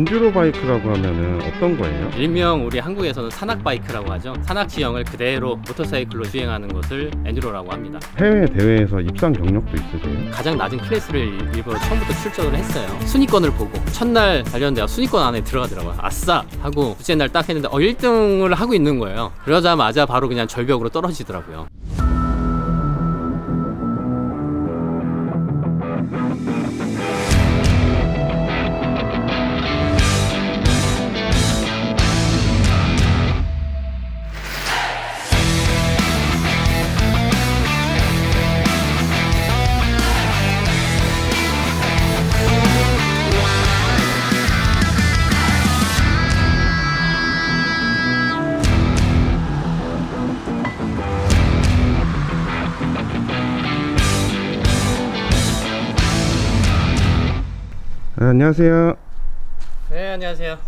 엔듀로 바이크라고 하면은 어떤 거예요? 일명 우리 한국에서는 산악 바이크라고 하죠. 산악 지형을 그대로 모터사이클로 주행하는 것을 엔듀로라고 합니다. 해외 대회에서 입상 경력도 있으세요? 가장 낮은 클래스를 일부러 처음부터 출전을 했어요. 순위권을 보고 첫날 달렸는데 순위권 안에 들어가더라고요. 아싸! 하고 둘째 날 딱 했는데 1등을 하고 있는 거예요. 그러자마자 바로 그냥 절벽으로 떨어지더라고요. 안녕하세요. 네, 안녕하세요.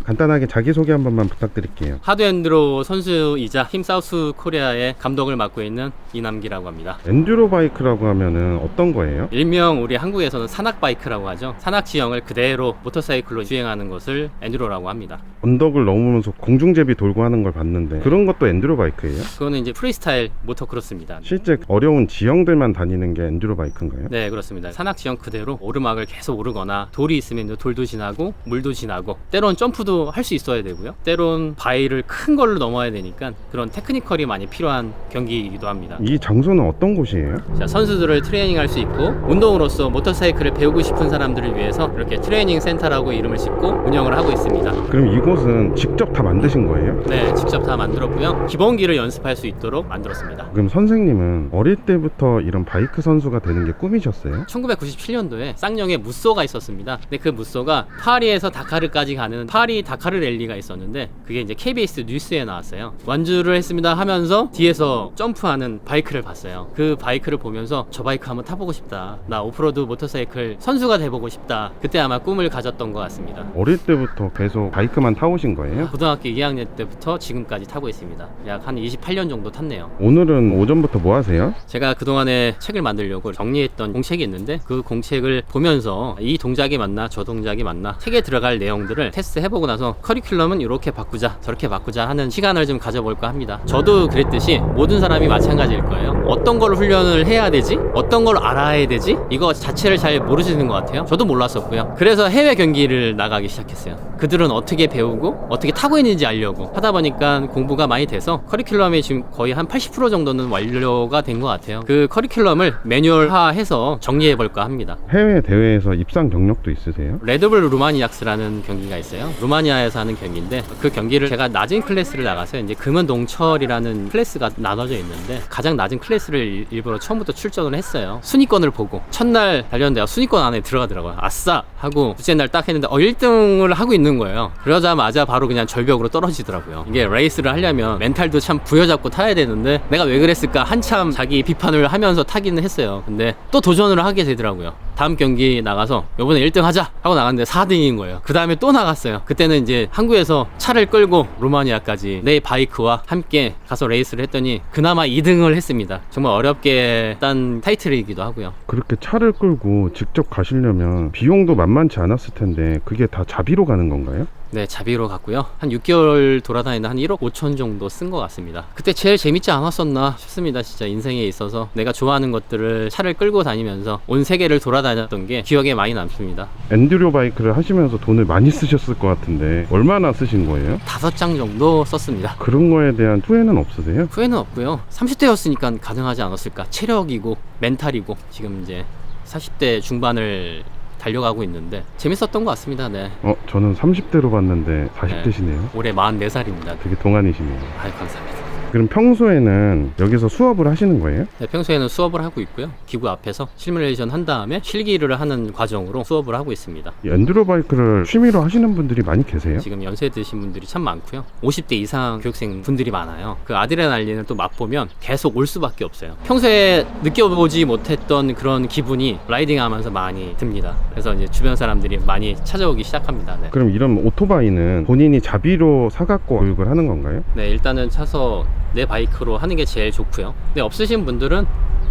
간단하게 자기소개 한 번만 부탁드릴게요. 하드 엔드로 선수이자 팀 사우스 코리아의 감독을 맡고 있는 이남기라고 합니다. 엔듀로 바이크라고 하면은 어떤 거예요? 일명 우리 한국에서는 산악 바이크라고 하죠. 산악 지형을 그대로 모터사이클로 주행하는 것을 엔듀로라고 합니다. 언덕을 넘으면서 공중제비 돌고 하는 걸 봤는데 그런 것도 엔듀로 바이크예요? 그거는 이제 프리스타일 모터크로스입니다. 실제 어려운 지형들만 다니는 게 엔듀로 바이크인가요? 네, 그렇습니다. 산악 지형 그대로 오르막을 계속 오르거나 돌이 있으면 돌도 지나고 물도 지나고 때론 점프도 할 수 있어야 되고요. 때론 바위를 큰 걸로 넘어야 되니까 그런 테크니컬이 많이 필요한 경기이기도 합니다. 이 장소는 어떤 곳이에요? 자, 선수들을 트레이닝할 수 있고 운동으로서 모터사이클을 배우고 싶은 사람들을 위해서 이렇게 트레이닝 센터라고 이름을 짓고 운영을 하고 있습니다. 그럼 이곳은 직접 다 만드신 거예요? 네, 직접 다 만들었고요. 기본기를 연습할 수 있도록 만들었습니다. 그럼 선생님은 어릴 때부터 이런 바이크 선수가 되는 게 꿈이셨어요? 1997년도에 쌍용에 무쏘가 있었습니다. 근데 그 무쏘가 파리에서 다카르까지 가는 파리 다카르 랠리가 있었는데 그게 이제 KBS 뉴스에 나왔어요. 완주를 했습니다 하면서 뒤에서 점프하는 바이크를 봤어요. 그 바이크를 보면서 저 바이크 한번 타보고 싶다. 나 오프로드 모터사이클 선수가 돼보고 싶다. 그때 아마 꿈을 가졌던 것 같습니다. 어릴 때부터 계속 바이크만 타오신 거예요? 고등학교 2학년 때부터 지금까지 타고 있습니다. 약 한 28년 정도 탔네요. 오늘은 오전부터 뭐 하세요? 제가 그동안에 책을 만들려고 정리했던 공책이 있는데 그 공책을 보면서 이 동작이 맞나 저 동작이 맞나 책에 들어갈 내용들을 테스트해보고 나서 커리큘럼은 이렇게 바꾸자 저렇게 바꾸자 하는 시간을 좀 가져볼까 합니다. 저도 그랬듯이 모든 사람이 마찬가지일 거예요. 어떤 걸 훈련을 해야 되지? 어떤 걸 알아야 되지? 이거 자체를 잘 모르시는 것 같아요. 저도 몰랐었고요. 그래서 해외 경기를 나가기 시작했어요. 그들은 어떻게 배우고 어떻게 타고 있는지 알려고 하다 보니까 공부가 많이 돼서 커리큘럼이 지금 거의 한 80% 정도는 완료가 된 것 같아요. 그 커리큘럼을 매뉴얼화해서 정리해볼까 합니다. 해외 대회에서 입상 경력도 있으세요? 레드불 루마니악스라는 경기가 있어요. 루마니아에서 하는 경기인데 그 경기를 제가 낮은 클래스를 나가서 이제 금은 동철이라는 클래스가 나눠져 있는데 가장 낮은 클래스를 일부러 처음부터 출전을 했어요. 순위권을 보고 첫날 달렸는데 순위권 안에 들어가더라고요. 아싸! 하고 둘째 날 딱 했는데 1등을 하고 있는 거예요. 그러자마자 바로 그냥 절벽으로 떨어지더라고요. 이게 레이스를 하려면 멘탈도 참 부여잡고 타야 되는데 내가 왜 그랬을까 한참 자기 비판을 하면서 타기는 했어요. 근데 또 도전을 하게 되더라고요. 다음 경기 나가서 이번에 1등 하자 하고 나갔는데 4등인 거예요. 그 다음에 또 나갔어요. 그때는 이제 한국에서 차를 끌고 루마니아까지 내 바이크와 함께 가서 레이스를 했더니 그나마 2등을 했습니다. 정말 어렵게 딴 타이틀이기도 하고요. 그렇게 차를 끌고 직접 가시려면 비용도 만만치 않았을 텐데 그게 다 자비로 가는 건가요? 네, 자비로 갔고요. 한 6개월 돌아다니는데 한 1억 5천 정도 쓴 것 같습니다. 그때 제일 재밌지 않았었나 싶습니다. 진짜 인생에 있어서 내가 좋아하는 것들을 차를 끌고 다니면서 온 세계를 돌아다녔던 게 기억에 많이 남습니다. 엔듀로 바이크를 하시면서 돈을 많이 쓰셨을 것 같은데 얼마나 쓰신 거예요? 5장 정도 썼습니다. 그런 거에 대한 후회는 없으세요? 후회는 없고요. 30대였으니까 가능하지 않았을까. 체력이고 멘탈이고 지금 이제 40대 중반을 달려가고 있는데 재밌었던 것 같습니다. 네. 저는 30대로 봤는데 40대시네요. 올해 44살입니다. 되게 동안이시네요. 아유, 감사합니다. 그럼 평소에는 여기서 수업을 하시는 거예요? 네, 평소에는 수업을 하고 있고요. 기구 앞에서 시뮬레이션 한 다음에 실기를 하는 과정으로 수업을 하고 있습니다. 이 엔듀로 바이크를 취미로 하시는 분들이 많이 계세요? 지금 연세 드신 분들이 참 많고요. 50대 이상 교육생 분들이 많아요. 그 아드레날린을 또 맛보면 계속 올 수밖에 없어요. 평소에 느껴보지 못했던 그런 기분이 라이딩 하면서 많이 듭니다. 그래서 이제 주변 사람들이 많이 찾아오기 시작합니다. 네. 그럼 이런 오토바이는 본인이 자비로 사갖고 교육을 하는 건가요? 네, 일단은 차서 내 바이크로 하는 게 제일 좋고요. 근데 없으신 분들은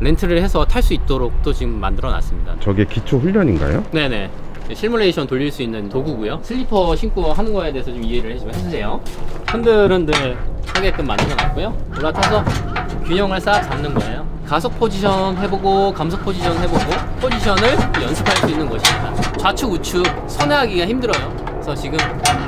렌트를 해서 탈 수 있도록 또 지금 만들어 놨습니다. 저게 기초 훈련인가요? 네네. 실뮬레이션 돌릴 수 있는 도구고요. 슬리퍼 신고 하는 거에 대해서 좀 이해를 좀 해주세요. 흔들흔들 하게끔 만들어놨고요. 올라타서 균형을 싹 잡는 거예요. 가속 포지션 해보고 감속 포지션 해보고 포지션을 연습할 수 있는 곳입니다. 좌측 우측 선회하기가 힘들어요. 그래서 지금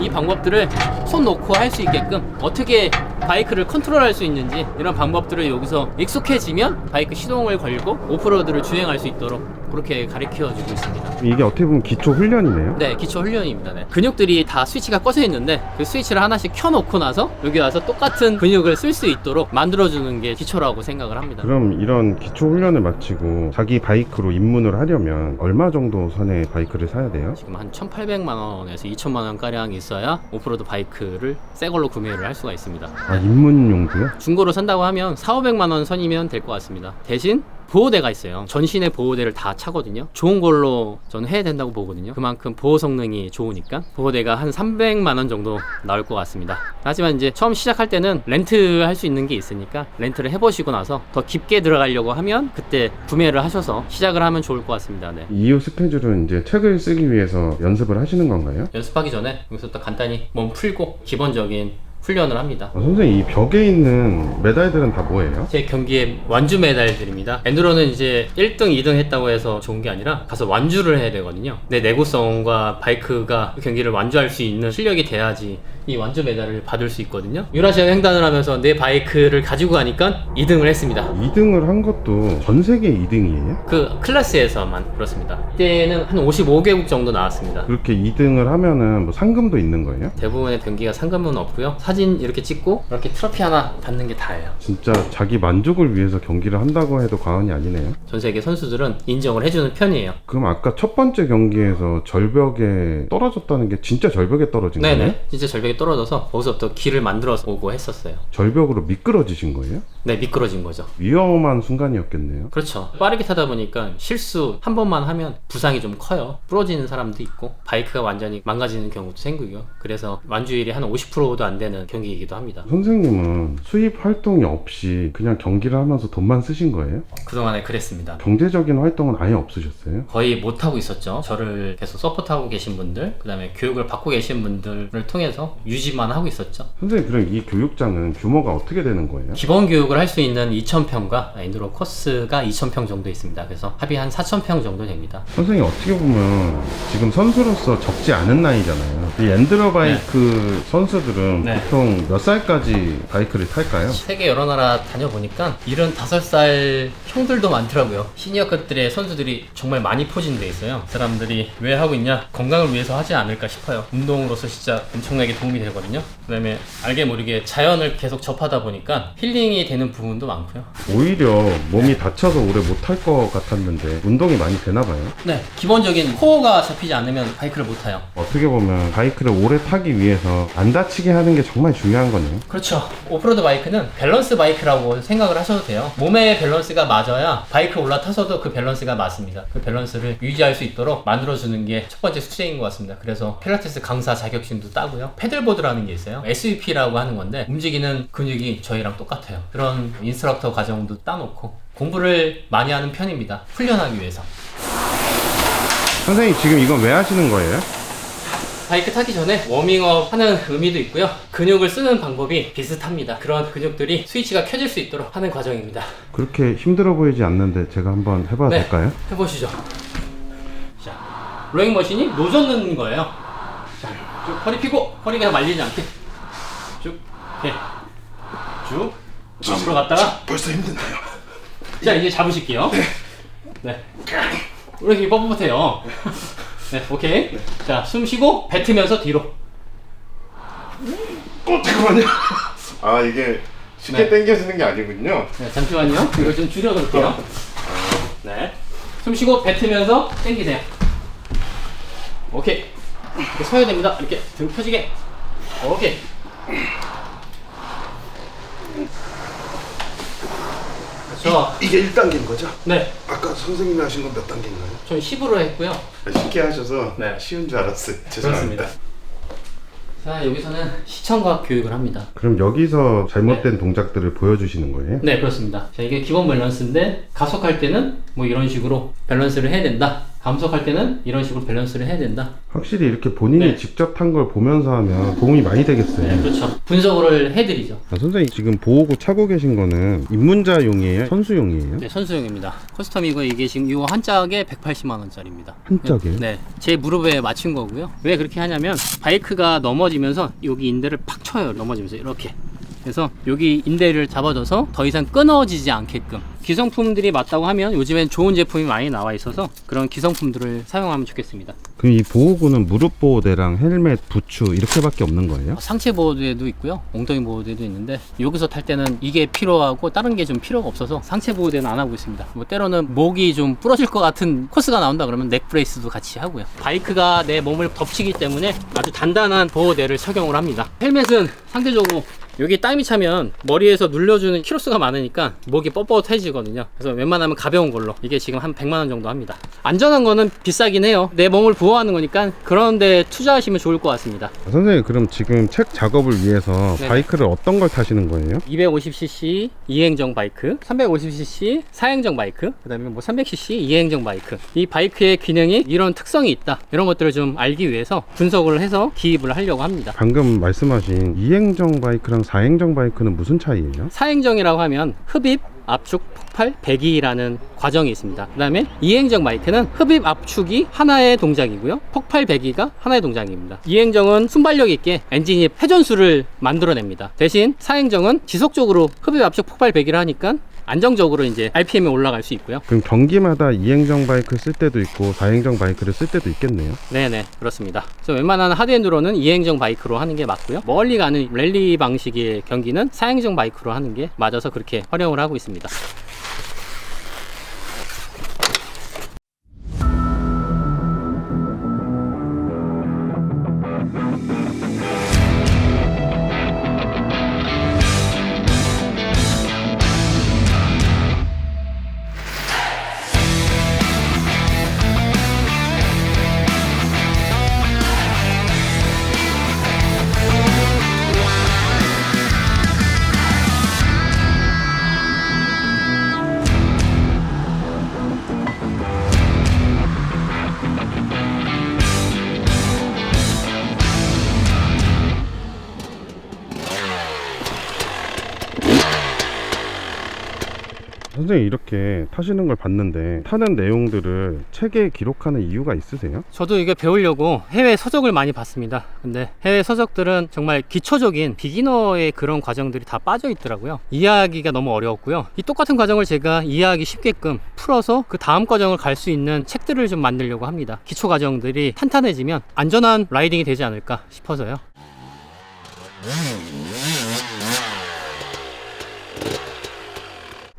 이 방법들을 손 놓고 할 수 있게끔 어떻게 바이크를 컨트롤할 수 있는지 이런 방법들을 여기서 익숙해지면 바이크 시동을 걸고 오프로드를 주행할 수 있도록 그렇게 가르쳐 주고 있습니다. 이게 어떻게 보면 기초 훈련이네요. 네, 기초 훈련입니다. 네. 근육들이 다 스위치가 꺼져 있는데 그 스위치를 하나씩 켜놓고 나서 여기 와서 똑같은 근육을 쓸 수 있도록 만들어주는 게 기초라고 생각을 합니다. 그럼 이런 기초 훈련을 마치고 자기 바이크로 입문을 하려면 얼마 정도 선의 바이크를 사야 돼요? 지금 한 1,800만 원에서 2천만 원 가량 있어야 오프로드 바이크를 새 걸로 구매를 할 수가 있습니다. 아, 입문용도요? 중고로 산다고 하면 4,500만 원 선이면 될 것 같습니다. 대신 보호대가 있어요. 전신의 보호대를 다 차거든요. 좋은 걸로 저는 해야 된다고 보거든요. 그만큼 보호 성능이 좋으니까 보호대가 한 300만 원 정도 나올 것 같습니다. 하지만 이제 처음 시작할 때는 렌트 할 수 있는 게 있으니까 렌트를 해보시고 나서 더 깊게 들어가려고 하면 그때 구매를 하셔서 시작을 하면 좋을 것 같습니다. 네. 이후 스케줄은 이제 책을 쓰기 위해서 연습을 하시는 건가요? 연습하기 전에 여기서부터 간단히 몸 풀고 기본적인 훈련을 합니다. 선생님, 이 벽에 있는 메달들은 다 뭐예요? 제 경기의 완주 메달들입니다. 엔드로는 이제 1등, 2등 했다고 해서 좋은 게 아니라 가서 완주를 해야 되거든요. 내 내구성과 바이크가 그 경기를 완주할 수 있는 실력이 돼야지 이 완주 메달을 받을 수 있거든요. 유라시아 횡단을 하면서 내 바이크를 가지고 가니까 2등을 했습니다. 2등을 한 것도 전 세계 2등이에요? 그 클래스에서만 그렇습니다. 그때는 한 55개국 정도 나왔습니다. 그렇게 2등을 하면은 뭐 상금도 있는 거예요? 대부분의 경기가 상금은 없고요. 사진 이렇게 찍고 이렇게 트로피 하나 받는 게 다예요. 진짜 자기 만족을 위해서 경기를 한다고 해도 과언이 아니네요. 전 세계 선수들은 인정을 해주는 편이에요. 그럼 아까 첫 번째 경기에서 절벽에 떨어졌다는 게 진짜 절벽에 떨어진 거예요? 네네. 진짜 절벽에 떨어져서 거기서부터 길을 만들어서 오고 했었어요. 절벽으로 미끄러지신 거예요? 네, 미끄러진 거죠. 위험한 순간이었겠네요. 그렇죠. 빠르게 타다 보니까 실수 한 번만 하면 부상이 좀 커요. 부러지는 사람도 있고 바이크가 완전히 망가지는 경우도 생기고요. 그래서 완주율이 한 50%도 안 되는 경기이기도 합니다. 선생님은 수입 활동이 없이 그냥 경기를 하면서 돈만 쓰신 거예요? 그동안에 그랬습니다. 경제적인 활동은 아예 없으셨어요? 거의 못하고 있었죠. 저를 계속 서포트하고 계신 분들, 그 다음에 교육을 받고 계신 분들을 통해서 유지만 하고 있었죠. 선생님, 그럼 이 교육장은 규모가 어떻게 되는 거예요? 기본 교육을 할 수 있는 2,000평과 엔드로 코스가 2,000평 정도 있습니다. 그래서 합이 한 4,000평 정도 됩니다. 선생님, 어떻게 보면 지금 선수로서 적지 않은 나이잖아요. 이 엔드로 바이크 선수들은 네. 보통 몇 살까지 바이크를 탈까요? 세계 여러 나라 다녀보니까 75살 형들도 많더라고요. 시니어급들의 선수들이 정말 많이 포진돼 있어요. 사람들이 왜 하고 있냐? 건강을 위해서 하지 않을까 싶어요. 운동으로서 진짜 엄청나게 도움이 되거든요. 그 다음에 알게 모르게 자연을 계속 접하다 보니까 힐링이 되는 부분도 많고요. 오히려 몸이 다쳐서 오래 못 탈 것 같았는데 운동이 많이 되나 봐요. 네, 기본적인 코어가 잡히지 않으면 바이크를 못 타요. 어떻게 보면 바이크를 오래 타기 위해서 안 다치게 하는 게 정말 중요한 거네요. 그렇죠. 오프로드 바이크는 밸런스 바이크라고 생각을 하셔도 돼요. 몸의 밸런스가 맞아야 바이크 올라타서도 그 밸런스가 맞습니다. 그 밸런스를 유지할 수 있도록 만들어주는 게 첫 번째 숙제인 것 같습니다. 그래서 필라테스 강사 자격증도 따고요. 패들보드라는 게 있어요. SVP라고 하는 건데 움직이는 근육이 저희랑 똑같아요. 그런 인스트럭터 과정도 따놓고 공부를 많이 하는 편입니다. 훈련하기 위해서. 선생님, 지금 이건 왜 하시는 거예요? 바이크 타기 전에 워밍업 하는 의미도 있고요. 근육을 쓰는 방법이 비슷합니다. 그런 근육들이 스위치가 켜질 수 있도록 하는 과정입니다. 그렇게 힘들어 보이지 않는데 제가 한번 해봐도 네, 될까요? 해보시죠. 자, 로잉 머신이 노젓는 거예요. 자, 쭉 허리 펴고 허리가 말리지 않게 쭉 이렇게 쭉 앞으로 갔다가 벌써 힘드나요? 자, 이제 잡으실게요. 네. 왜 이렇게 뻣뻣해요? 네, 오케이. 자, 숨 쉬고 뱉으면서 뒤로. 잠깐만요. 아, 이게 쉽게 네. 당겨지는 게 아니군요. 네, 잠시만요. 이거 좀 줄여놓을게요. 네. 숨 쉬고 뱉으면서 당기세요. 오케이. 이렇게 서야 됩니다. 이렇게 등 펴지게. 오케이. 그렇죠. 이게 1단계인 거죠? 네. 아까 선생님이 하신 건 몇 단계인가요? 전 10으로 했고요. 쉽게 하셔서 네. 쉬운 줄 알았어요. 죄송합니다. 그렇습니다. 자, 여기서는 시청각 교육을 합니다. 그럼 여기서 잘못된 동작들을 보여주시는 거예요? 네, 그렇습니다. 자, 이게 기본 밸런스인데 가속할 때는 뭐 이런 식으로 밸런스를 해야 된다 감속할 때는 이런 식으로 밸런스를 해야 된다. 확실히 이렇게 본인이 네. 직접 탄 걸 보면서 하면 도움이 많이 되겠어요. 네, 그렇죠. 분석을 해드리죠. 선생님 지금 보호구 차고 계신 거는 입문자용이에요? 선수용이에요? 네, 선수용입니다. 커스텀이고 이게 지금 이 한 짝에 180만 원짜리입니다. 한 짝이에요? 네, 제 무릎에 맞춘 거고요. 왜 그렇게 하냐면 바이크가 넘어지면서 여기 인대를 팍 쳐요. 넘어지면서 이렇게. 그래서 여기 인대를 잡아줘서 더 이상 끊어지지 않게끔. 기성품들이 맞다고 하면 요즘엔 좋은 제품이 많이 나와 있어서 그런 기성품들을 사용하면 좋겠습니다. 그럼 이 보호구는 무릎 보호대랑 헬멧, 부츠 이렇게밖에 없는 거예요? 상체 보호대도 있고요, 엉덩이 보호대도 있는데 여기서 탈 때는 이게 필요하고 다른 게 좀 필요가 없어서 상체 보호대는 안 하고 있습니다. 뭐 때로는 목이 좀 부러질 것 같은 코스가 나온다 그러면 넥 브레이스도 같이 하고요. 바이크가 내 몸을 덮치기 때문에 아주 단단한 보호대를 착용을 합니다. 헬멧은 상대적으로 여기 땀이 차면 머리에서 눌려주는 키로수가 많으니까 목이 뻣뻣해지거든요. 그래서 웬만하면 가벼운 걸로, 이게 지금 한 100만 원 정도 합니다. 안전한 거는 비싸긴 해요. 내 몸을 보호하는 거니까 그런데 투자하시면 좋을 것 같습니다. 선생님 그럼 지금 책 작업을 위해서 네. 바이크를 어떤 걸 타시는 거예요? 250cc 2행정 바이크, 350cc 4행정 바이크, 그 다음에 뭐 300cc 2행정 바이크. 이 바이크의 기능이 이런 특성이 있다, 이런 것들을 좀 알기 위해서 분석을 해서 기입을 하려고 합니다. 방금 말씀하신 2행정 바이크랑 4행정 바이크는 무슨 차이예요? 4행정이라고 하면 흡입, 압축, 폭발, 배기라는 과정이 있습니다. 그 다음에 2행정 바이크는 흡입, 압축이 하나의 동작이고요, 폭발, 배기가 하나의 동작입니다. 2행정은 순발력 있게 엔진이 회전수를 만들어냅니다. 대신 4행정은 지속적으로 흡입, 압축, 폭발, 배기를 하니까 안정적으로 이제 RPM이 올라갈 수 있고요. 그럼 경기마다 2행정 바이크 쓸 때도 있고 4행정 바이크를 쓸 때도 있겠네요. 네네, 그렇습니다. 그래서 웬만한 하드엔드로는 2행정 바이크로 하는 게 맞고요, 멀리 가는 랠리 방식의 경기는 4행정 바이크로 하는 게 맞아서 그렇게 활용을 하고 있습니다. 선생님 이렇게 타시는 걸 봤는데 타는 내용들을 책에 기록하는 이유가 있으세요? 저도 이게 배우려고 해외 서적을 많이 봤습니다. 근데 해외 서적들은 정말 기초적인 비기너의 그런 과정들이 다 빠져 있더라고요. 이해하기가 너무 어려웠고요. 이 똑같은 과정을 제가 이해하기 쉽게끔 풀어서 그 다음 과정을 갈 수 있는 책들을 좀 만들려고 합니다. 기초 과정들이 탄탄해지면 안전한 라이딩이 되지 않을까 싶어서요.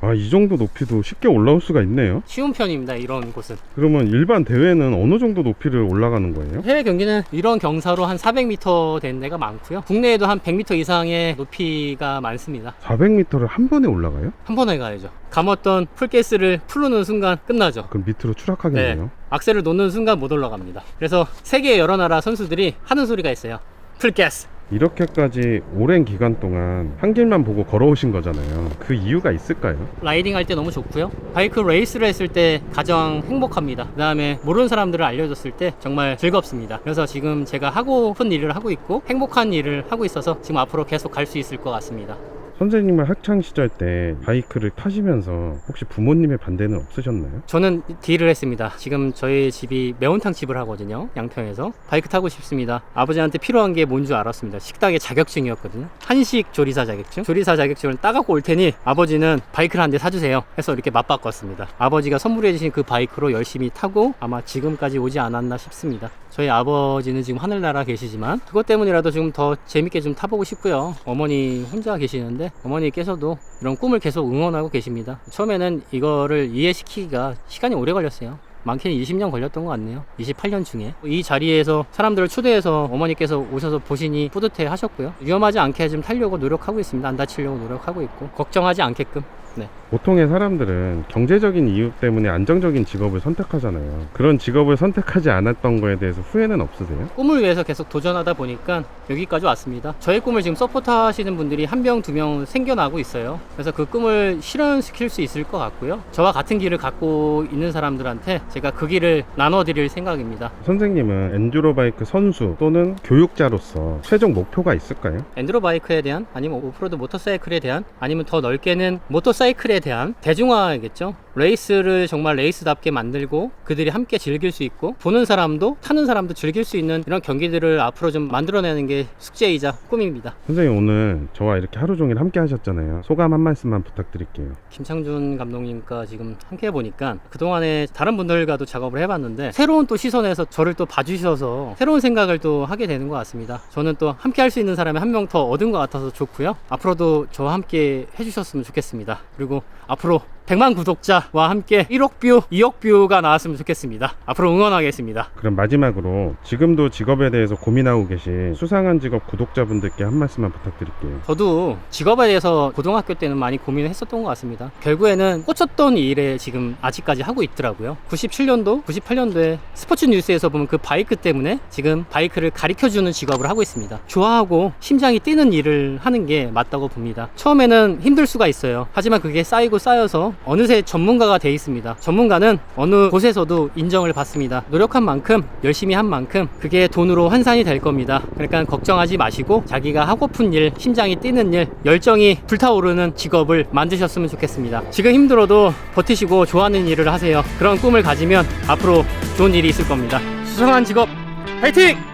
아, 이 정도 높이도 쉽게 올라올 수가 있네요. 쉬운 편입니다, 이런 곳은. 그러면 일반 대회는 어느 정도 높이를 올라가는 거예요? 해외 경기는 이런 경사로 한 400m 된 데가 많고요. 국내에도 한 100m 이상의 높이가 많습니다. 400m를 한 번에 올라가요? 한 번에 가야죠. 감았던 풀가스를 풀르는 순간 끝나죠. 그럼 밑으로 추락하겠네요. 악셀을 놓는 순간 못 올라갑니다. 그래서 세계 여러 나라 선수들이 하는 소리가 있어요. 풀가스. 이렇게까지 오랜 기간 동안 한 길만 보고 걸어오신 거잖아요. 그 이유가 있을까요? 라이딩 할 때 너무 좋고요. 바이크 레이스를 했을 때 가장 행복합니다. 그 다음에 모르는 사람들을 알려줬을 때 정말 즐겁습니다. 그래서 지금 제가 하고픈 일을 하고 있고 행복한 일을 하고 있어서 지금 앞으로 계속 갈 수 있을 것 같습니다. 선생님은 학창시절 때 바이크를 타시면서 혹시 부모님의 반대는 없으셨나요? 저는 딜을 했습니다. 지금 저희 집이 매운탕 집을 하거든요, 양평에서. 바이크 타고 싶습니다. 아버지한테 필요한 게 뭔 줄 알았습니다. 식당의 자격증이었거든요. 한식 조리사 자격증. 조리사 자격증을 따갖고 올 테니 아버지는 바이크를 한 대 사주세요 해서 이렇게 맞바꿨습니다. 아버지가 선물해 주신 그 바이크로 열심히 타고 아마 지금까지 오지 않았나 싶습니다. 저희 아버지는 지금 하늘나라 계시지만 그것 때문이라도 좀 더 재밌게 좀 타보고 싶고요. 어머니 혼자 계시는데 어머니께서도 이런 꿈을 계속 응원하고 계십니다. 처음에는 이거를 이해시키기가 시간이 오래 걸렸어요. 많게는 20년 걸렸던 것 같네요. 28년 중에. 이 자리에서 사람들을 초대해서 어머니께서 오셔서 보시니 뿌듯해 하셨고요. 위험하지 않게 좀 타려고 노력하고 있습니다. 안 다치려고 노력하고 있고 걱정하지 않게끔. 네. 보통의 사람들은 경제적인 이유 때문에 안정적인 직업을 선택하잖아요. 그런 직업을 선택하지 않았던 거에 대해서 후회는 없으세요? 꿈을 위해서 계속 도전하다 보니까 여기까지 왔습니다. 저의 꿈을 지금 서포트 하시는 분들이 한 명, 두 명 생겨나고 있어요. 그래서 그 꿈을 실현시킬 수 있을 것 같고요. 저와 같은 길을 갖고 있는 사람들한테 제가 그 길을 나눠드릴 생각입니다. 선생님은 엔듀로바이크 선수 또는 교육자로서 최종 목표가 있을까요? 엔드로바이크에 대한, 아니면 오프로드 모터사이클에 대한, 아니면 더 넓게는 모터사이클에 대한 대중화겠죠. 레이스를 정말 레이스답게 만들고 그들이 함께 즐길 수 있고 보는 사람도 타는 사람도 즐길 수 있는 이런 경기들을 앞으로 좀 만들어내는 게 숙제이자 꿈입니다. 선생님 오늘 저와 이렇게 하루 종일 함께 하셨잖아요. 소감 한 말씀만 부탁드릴게요. 김창준 감독님과 지금 함께 해보니까 그동안에 다른 분들과도 작업을 해봤는데 새로운 또 시선에서 저를 또 봐주셔서 새로운 생각을 또 하게 되는 것 같습니다. 저는 또 함께 할 수 있는 사람이 한 명 더 얻은 것 같아서 좋고요. 앞으로도 저와 함께 해주셨으면 좋겠습니다. 그리고 앞으로 100만 구독자와 함께 1억 뷰, 2억 뷰가 나왔으면 좋겠습니다. 앞으로 응원하겠습니다. 그럼 마지막으로 지금도 직업에 대해서 고민하고 계신 수상한 직업 구독자분들께 한 말씀만 부탁드릴게요. 저도 직업에 대해서 고등학교 때는 많이 고민을 했었던 것 같습니다. 결국에는 꽂혔던 일에 지금 아직까지 하고 있더라고요. 97년도, 98년도에 스포츠 뉴스에서 보면 그 바이크 때문에 지금 바이크를 가르쳐주는 직업을 하고 있습니다. 좋아하고 심장이 뛰는 일을 하는 게 맞다고 봅니다. 처음에는 힘들 수가 있어요. 하지만 그게 쌓이고 쌓여서 어느새 전문가가 돼 있습니다. 전문가는 어느 곳에서도 인정을 받습니다. 노력한 만큼, 열심히 한 만큼 그게 돈으로 환산이 될 겁니다. 그러니까 걱정하지 마시고 자기가 하고픈 일, 심장이 뛰는 일, 열정이 불타오르는 직업을 만드셨으면 좋겠습니다. 지금 힘들어도 버티시고 좋아하는 일을 하세요. 그런 꿈을 가지면 앞으로 좋은 일이 있을 겁니다. 수상한 직업 파이팅!